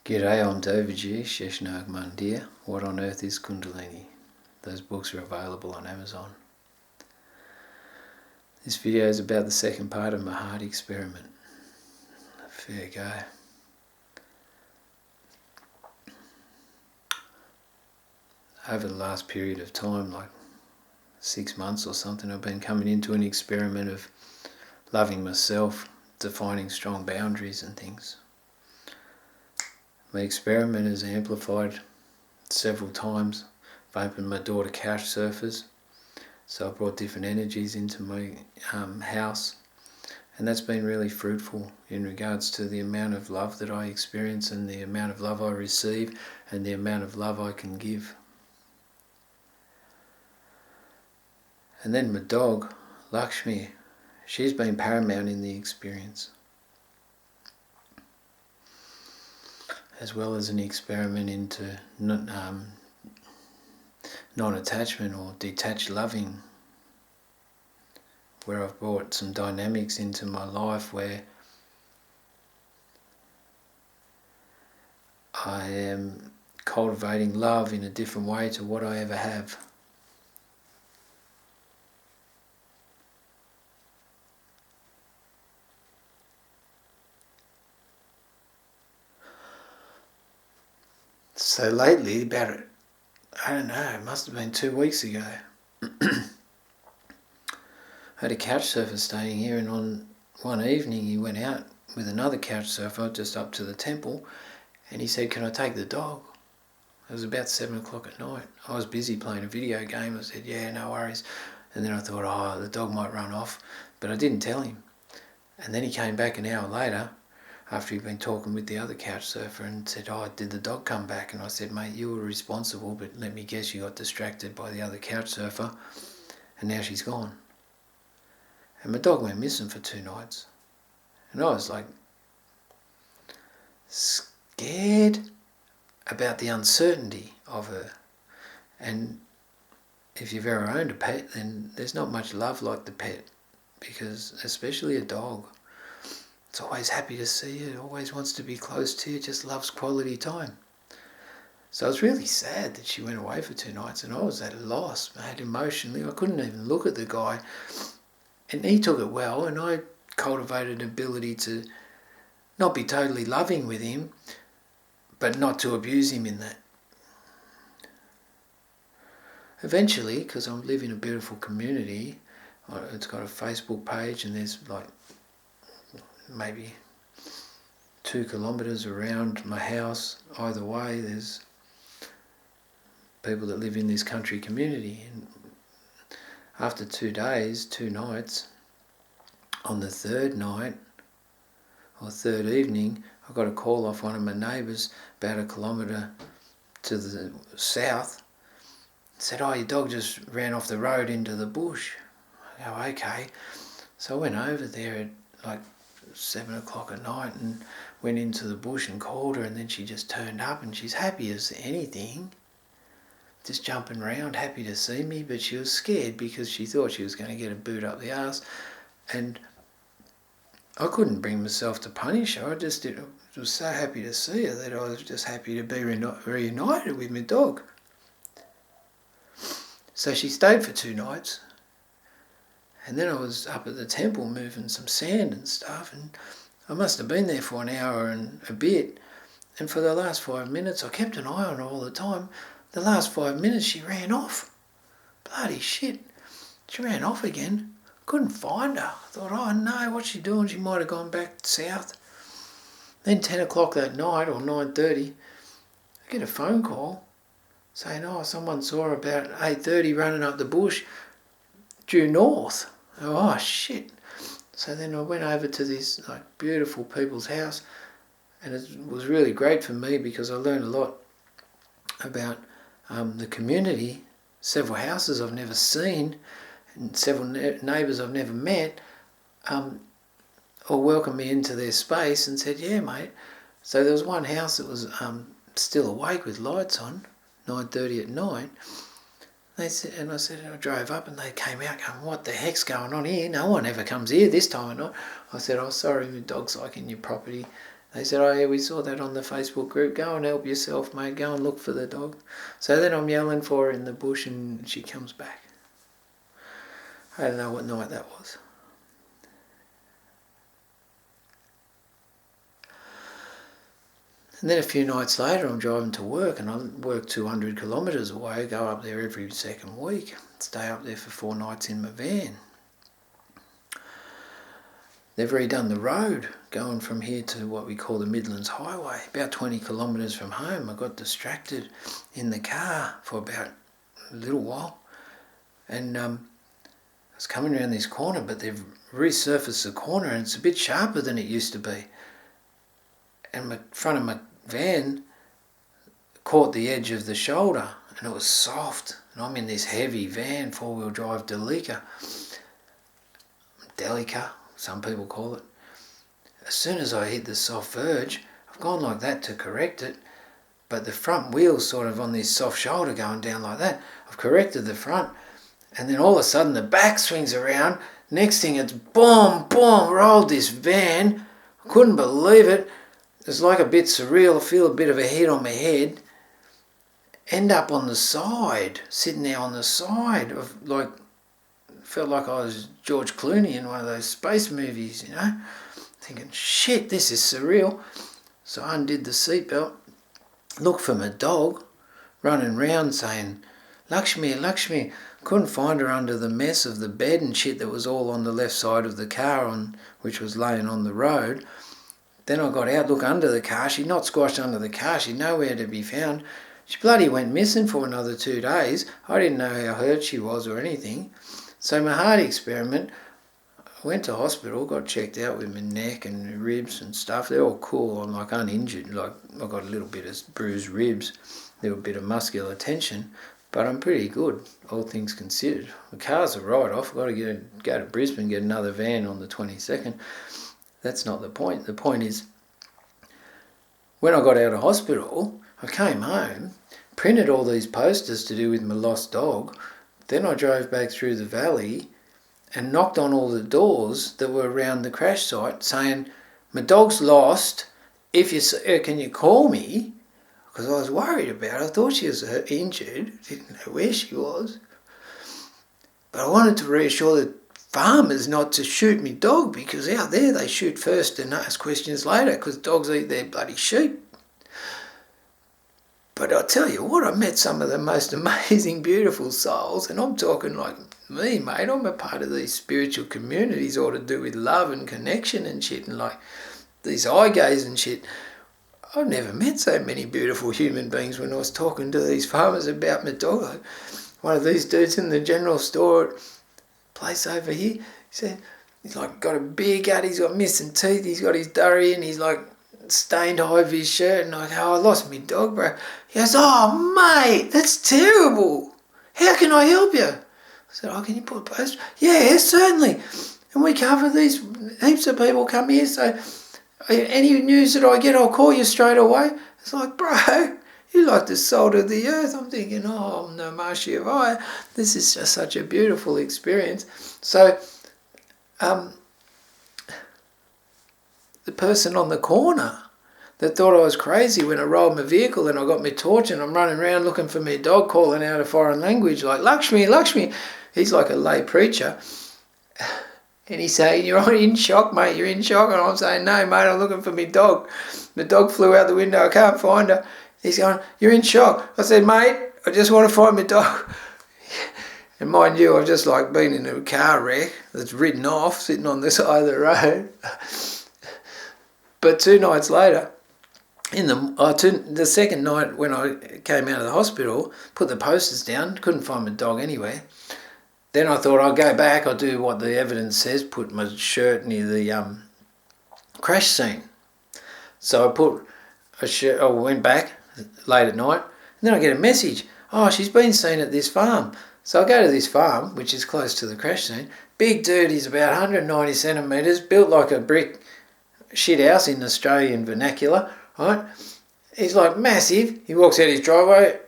G'day, omdevaji, Sheshnag Mandir. What on earth is Kundalini? Those books are available on Amazon. This video is about the second part of my heart experiment. Fair go. Over the last period of time, like 6 months or something, I've been coming into an experiment of loving myself, defining strong boundaries and things. My experiment is amplified several times. I've opened my door to couch surfers, so I've brought different energies into my house, and that's been really fruitful in regards to the amount of love that I experience and the amount of love I receive and the amount of love I can give. And then my dog, Lakshmi, she's been paramount in the experience, as well as an experiment into non-attachment or detached loving, where I've brought some dynamics into my life where I am cultivating love in a different way to what I ever have. So lately, about, I don't know, it must have been 2 weeks ago, I had a couch surfer staying here, and on one evening he went out with another couch surfer just up to the temple, and he said, "Can I take the dog?" It was about 7 o'clock at night. I was busy playing a video game. I said, "Yeah, no worries." And then I thought, oh, the dog might run off, but I didn't tell him. And then he came back an hour later, after he'd been talking with the other couch surfer, and said, "Oh, did the dog come back?" And I said, "Mate, you were responsible, but let me guess, you got distracted by the other couch surfer, and now she's gone." And my dog went missing for 2 nights. And I was like, scared about the uncertainty of her. And if you've ever owned a pet, then there's not much love like the pet, because especially a dog, it's always happy to see you, always wants to be close to you, just loves quality time. So I was really sad that she went away for 2 nights, and I was at a loss, mate, emotionally. I couldn't even look at the guy. And he took it well, and I cultivated an ability to not be totally loving with him, but not to abuse him in that. Eventually, because I live in a beautiful community, it's got a Facebook page, and there's like maybe 2 kilometres around my house either way, there's people that live in this country community. And after 2 days, 2 nights, on the 3rd night or 3rd evening, I got a call off one of my neighbours about 1 kilometre to the south. Said, "Oh, your dog just ran off the road into the bush." I go, "Okay." So I went over there at like 7 o'clock at night and went into the bush and called her, and then she just turned up, and she's happy as anything, just jumping around, happy to see me, but she was scared because she thought she was going to get a boot up the arse, and I couldn't bring myself to punish her. I just was so happy to see her that I was just happy to be reunited with my dog. So she stayed for 2 nights, and then I was up at the temple moving some sand and stuff, and I must have been there for an hour and a bit, and for the last 5 minutes, I kept an eye on her all the time. The last 5 minutes she ran off. Bloody shit. She ran off again. Couldn't find her. I thought, oh no, what's she doing? She might have gone back south. Then 10 o'clock that night, or 9:30, I get a phone call saying, "Oh, someone saw her about 8:30 running up the bush due north." Oh shit. So then I went over to this like beautiful people's house, and it was really great for me because I learned a lot about the community, several houses I've never seen, and several neighbours I've never met, all welcomed me into their space and said, "Yeah, mate." So there was one house that was still awake with lights on, 9:30 at night. They said, and I said, I drove up, and they came out going, "What the heck's going on here? No one ever comes here this time of night." I said, "Oh, sorry, my dog's like in your property." They said, oh yeah, we saw that on the Facebook group. Go and help yourself, mate. Go and look for the dog. So then I'm yelling for her in the bush and she comes back. I don't know what night that was. And then a few nights later I'm driving to work, and I work 200 kilometres away, go up there every second week, stay up there for 4 nights in my van. They've redone the road going from here to what we call the Midlands Highway, about 20 kilometres from home. I got distracted in the car for about a little while, and I was coming around this corner, but they've resurfaced the corner and it's a bit sharper than it used to be. And the front of my van caught the edge of the shoulder and it was soft. And I'm in this heavy van, 4-wheel drive Delica, some people call it. As soon as I hit the soft verge, I've gone like that to correct it, but the front wheel's sort of on this soft shoulder going down like that. I've corrected the front, and then all of a sudden the back swings around. Next thing it's boom, boom, rolled this van. I couldn't believe it. It's like a bit surreal. I feel a bit of a hit on my head. End up on the side, sitting there on the side of, like, felt like I was George Clooney in one of those space movies, you know, thinking, shit, this is surreal. So I undid the seatbelt, looked for my dog, running round saying, Lakshmi, Lakshmi. Couldn't find her under the mess of the bed and shit that was all on the left side of the car, which was laying on the road. Then I got out, look under the car. She'd not squashed under the car. She'd nowhere to be found. She bloody went missing for another 2 days. I didn't know how hurt she was or anything. So my heart experiment, I went to hospital, got checked out with my neck and ribs and stuff. They're all cool. I'm like uninjured. Like I got a little bit of bruised ribs, a little bit of muscular tension, but I'm pretty good, all things considered. The car's a write-off. I've got to go to Brisbane, get another van on the 22nd. That's not the point. The point is, when I got out of hospital, I came home, printed all these posters to do with my lost dog. Then I drove back through the valley and knocked on all the doors that were around the crash site saying, my dog's lost, can you call me? Because I was worried about her. I thought she was injured, didn't know where she was. But I wanted to reassure the farmers not to shoot me dog, because out there they shoot first and ask questions later, because dogs eat their bloody sheep. But I'll tell you what, I met some of the most amazing, beautiful souls, and I'm talking like me, mate. I'm a part of these spiritual communities all to do with love and connection and shit, and like these eye gaze and shit. I've never met so many beautiful human beings when I was talking to these farmers about my dog. Like one of these dudes in the general store place over here, he said, he's like got a beer gut, he's got missing teeth, he's got his durry and he's like stained over his shirt, and I go, oh, I lost my dog, bro. He goes, oh mate, that's terrible. How can I help you? I said, oh, can you put a post? Yeah, certainly. And we cover these, heaps of people come here, so any news that I get, I'll call you straight away. It's like, bro, you're like the salt of the earth. I'm thinking, oh, Namah Shivaya. This is just such a beautiful experience. So, the person on the corner that thought I was crazy when I rolled my vehicle and I got my torch and I'm running around looking for my dog, calling out a foreign language like, Lakshmi, Lakshmi. He's like a lay preacher. And he's saying, you're in shock, mate, you're in shock. And I'm saying, no, mate, I'm looking for my dog. The dog flew out the window, I can't find her. He's going, you're in shock. I said, mate, I just want to find my dog. And mind you, I've just like been in a car wreck that's ridden off, sitting on the side of the road. But 2 nights later, the second night when I came out of the hospital, put the posters down, couldn't find my dog anywhere. Then I thought I'll go back, I'll do what the evidence says, put my shirt near the crash scene. So I put a shirt, I went back late at night, and then I get a message, oh, she's been seen at this farm. So I go to this farm, which is close to the crash scene. Big dude, he's about 190 centimetres, built like a brick shit house in Australian vernacular, right? He's like massive. He walks out his driveway.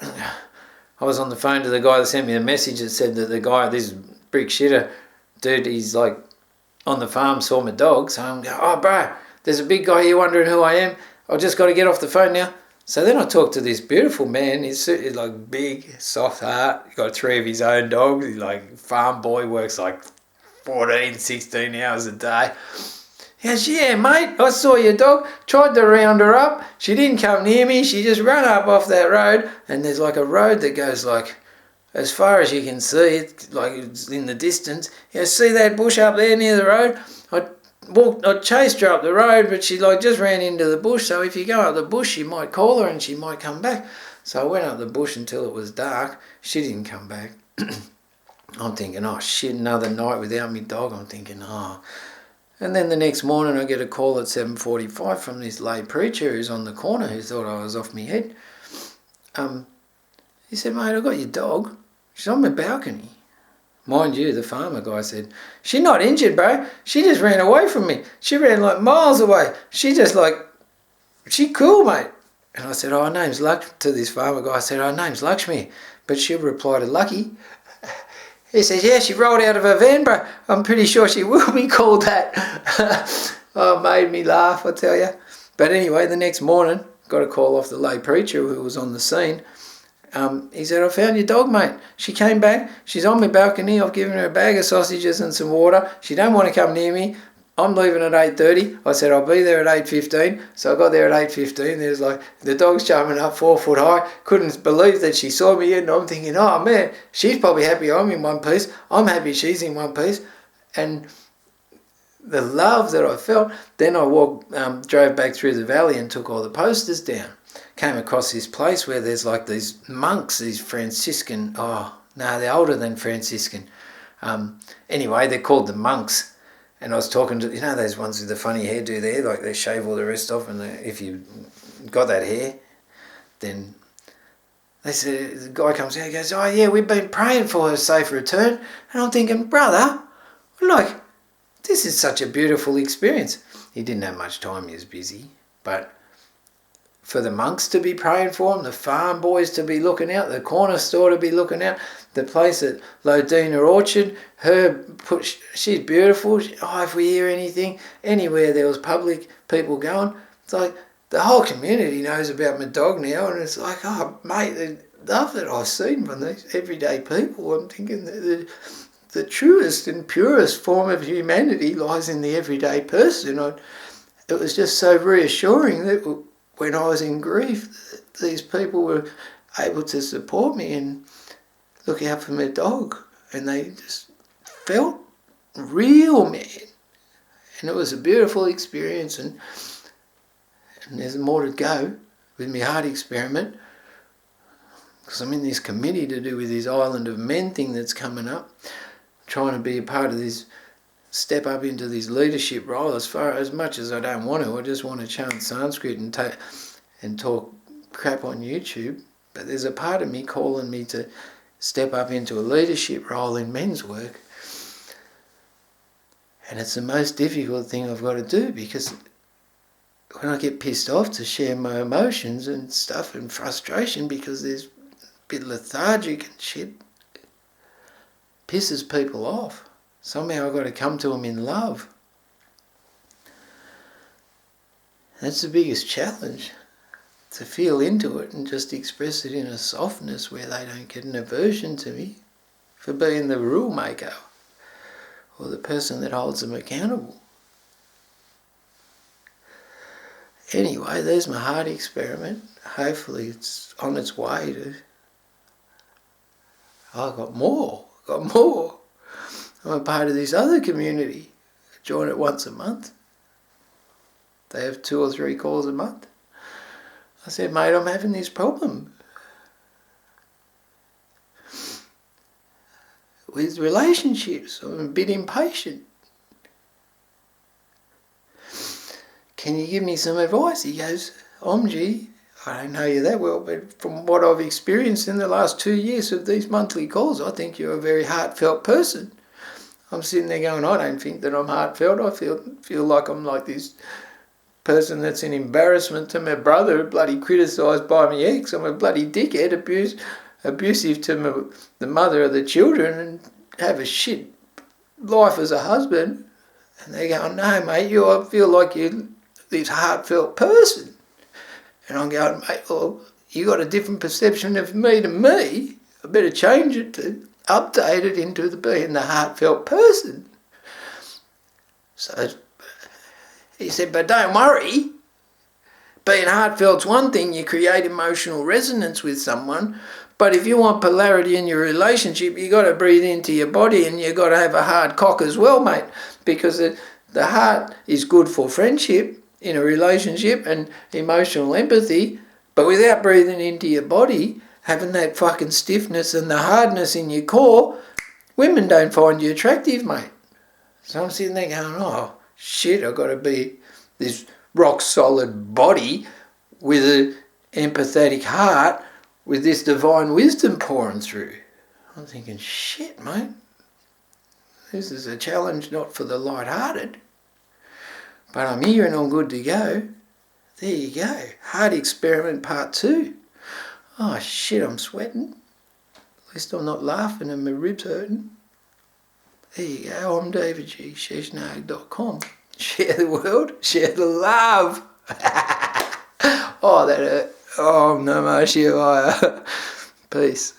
I was on the phone to the guy that sent me the message that said that the guy, this brick shitter dude, he's like on the farm, saw my dog. So I'm going, oh, bro, there's a big guy here wondering who I am. I've just got to get off the phone now. So then I talked to this beautiful man. He's like big, soft heart. He's got 3 of his own dogs. He's like farm boy, works like 14, 16 hours a day. He goes, yeah, mate, I saw your dog. Tried to round her up. She didn't come near me. She just ran up off that road. And there's like a road that goes like as far as you can see, like it's in the distance. You know, see that bush up there near the road? I chased her up the road, but she like just ran into the bush. So if you go up the bush, you might call her and she might come back. So I went up the bush until it was dark. She didn't come back. I'm thinking, oh shit, another night without me dog. I'm thinking, oh. And then the next morning I get a call at 7:45 from this lay preacher who's on the corner who thought I was off my head. He said, mate, I got your dog. She's on my balcony. Mind you, the farmer guy said, she's not injured, bro. She just ran away from me. She ran like miles away. She cool, mate. And I said, oh, her name's to this farmer guy. I said, her name's Lakshmi. But she'll reply to Lucky. He says, yeah, she rolled out of her van, bro. I'm pretty sure she will be called that. Oh, it made me laugh, I tell you. But anyway, the next morning, got a call off the lay preacher who was on the scene. He said, I found your dog, mate. She came back. She's on my balcony. I've given her a bag of sausages and some water. She don't want to come near me. I'm leaving at 8:30. I said, I'll be there at 8:15. So I got there at 8:15. There's like, the dog's jumping up 4 foot high. Couldn't believe that she saw me. And I'm thinking, oh, man, she's probably happy I'm in one piece. I'm happy she's in one piece. And the love that I felt. Then I drove back through the valley and took all the posters down. Came across this place where there's like these monks, these Franciscan, they're older than Franciscan. Anyway, they're called the monks. And I was talking to, those ones with the funny hairdo there, like they shave all the rest off, and if you got that hair, then they said, the guy comes out and goes, oh yeah, we've been praying for her safe return. And I'm thinking, brother, like, this is such a beautiful experience. He didn't have much time, he was busy, but for the monks to be praying for him, the farm boys to be looking out, the corner store to be looking out, the place at Lodina Orchard, she's beautiful. If we hear anything, anywhere there was public people going, it's like the whole community knows about my dog now, and it's like, oh mate, the love that I've seen from these everyday people, I'm thinking the truest and purest form of humanity lies in the everyday person. It was just so reassuring that when I was in grief, these people were able to support me and look out for my dog. And they just felt real, man. And it was a beautiful experience. And there's more to go with my heart experiment, because I'm in this committee to do with this Island of Men thing that's coming up. Trying to be a part of this, step up into this leadership role as much as I don't want to. I just want to chant Sanskrit and talk crap on YouTube. But there's a part of me calling me to step up into a leadership role in men's work. And it's the most difficult thing I've got to do, because when I get pissed off, to share my emotions and stuff and frustration, because there's a bit lethargic and shit, pisses people off. Somehow I've got to come to them in love. That's the biggest challenge, to feel into it and just express it in a softness where they don't get an aversion to me for being the rule maker or the person that holds them accountable. Anyway, there's my heart experiment. Hopefully it's on its way to... I've got more. I'm a part of this other community. I join it once a month. They have 2 or 3 calls a month. I said, mate, I'm having this problem with relationships. I'm a bit impatient. Can you give me some advice? He goes, Omji, I don't know you that well, but from what I've experienced in the last 2 years of these monthly calls, I think you're a very heartfelt person. I'm sitting there going, I don't think that I'm heartfelt. I feel like I'm like this person that's an embarrassment to my brother, bloody criticised by my ex. I'm a bloody dickhead, abusive to the mother of the children, and have a shit life as a husband. And they go, no, mate, I feel like you're this heartfelt person. And I'm going, mate, well, you got a different perception of me to me. I better change it to update it into being the heartfelt person. So he said, but don't worry. Being heartfelt's one thing, you create emotional resonance with someone, but if you want polarity in your relationship, you got to breathe into your body and you got to have a hard cock as well, mate, because the heart is good for friendship in a relationship and emotional empathy, but without breathing into your body, having that fucking stiffness and the hardness in your core, women don't find you attractive, mate. So I'm sitting there going, oh, shit, I've got to be this rock-solid body with an empathetic heart with this divine wisdom pouring through. I'm thinking, shit, mate, this is a challenge not for the light-hearted. But I'm here and I'm good to go. There you go. Heart experiment part 2. Oh, shit, I'm sweating. At least I'm not laughing and my ribs hurting. There you go. omdevaji, sheshnag.com. Share the world, share the love. Oh, that hurt. Oh, Namah Shivaya. Peace.